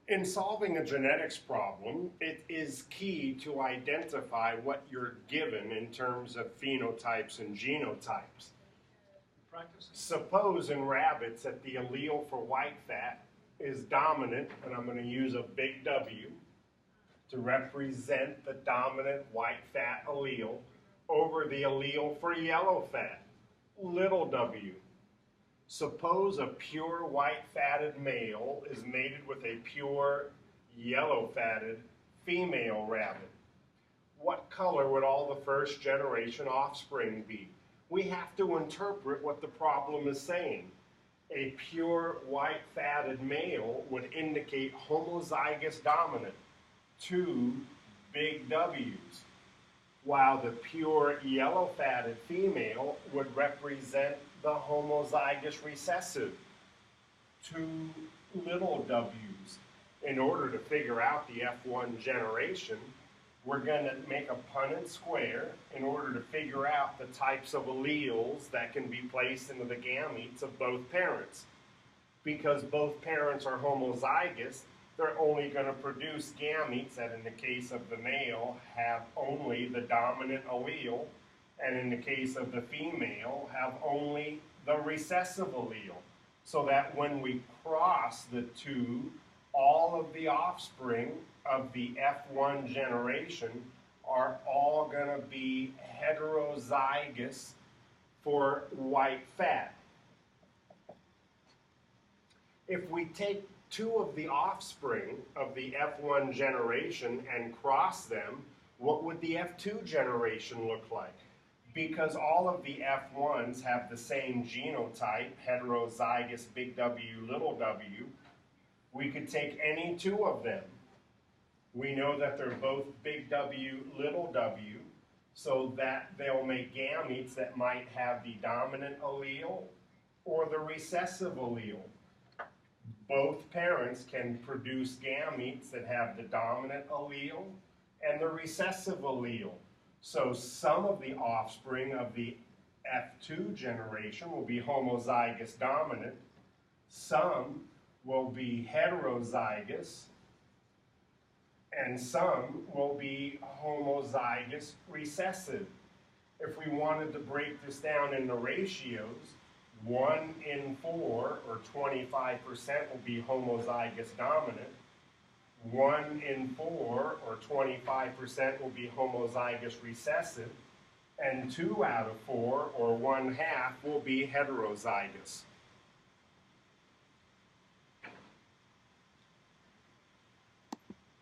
In solving a genetics problem, it is key to identify what you're given in terms of phenotypes and genotypes. Suppose in rabbits that the allele for white fat is dominant, and I'm going to use a big W to represent the dominant white fat allele over the allele for yellow fat, little w. Suppose a pure white-fatted male is mated with a pure yellow-fatted female rabbit. What color would all the first-generation offspring be? We have to interpret what the problem is saying. A pure white-fatted male would indicate homozygous dominant, 2 big W's, while the pure yellow-fatted female would represent the homozygous recessive, 2 little w's. In order to figure out the F1 generation, we're going to make a Punnett Square in order to figure out the types of alleles that can be placed into the gametes of both parents. Because both parents are homozygous, they're only going to produce gametes that, in the case of the male, have only the dominant allele, and in the case of the female, have only the recessive allele. So that when we cross the two, all of the offspring of the F1 generation are all going to be heterozygous for white fat. If we take two of the offspring of the F1 generation and cross them, what would the F2 generation look like? Because all of the F1s have the same genotype, heterozygous big W, little w, we could take any two of them. We know that they're both big W, little w, so that they'll make gametes that might have the dominant allele or the recessive allele. Both parents can produce gametes that have the dominant allele and the recessive allele. So some of the offspring of the F2 generation will be homozygous dominant, some will be heterozygous, and some will be homozygous recessive. If we wanted to break this down into ratios, 1 in 4, or 25%, will be homozygous dominant. 1 in 4, or 25%, will be homozygous recessive. And 2 out of 4, or 1/2, will be heterozygous.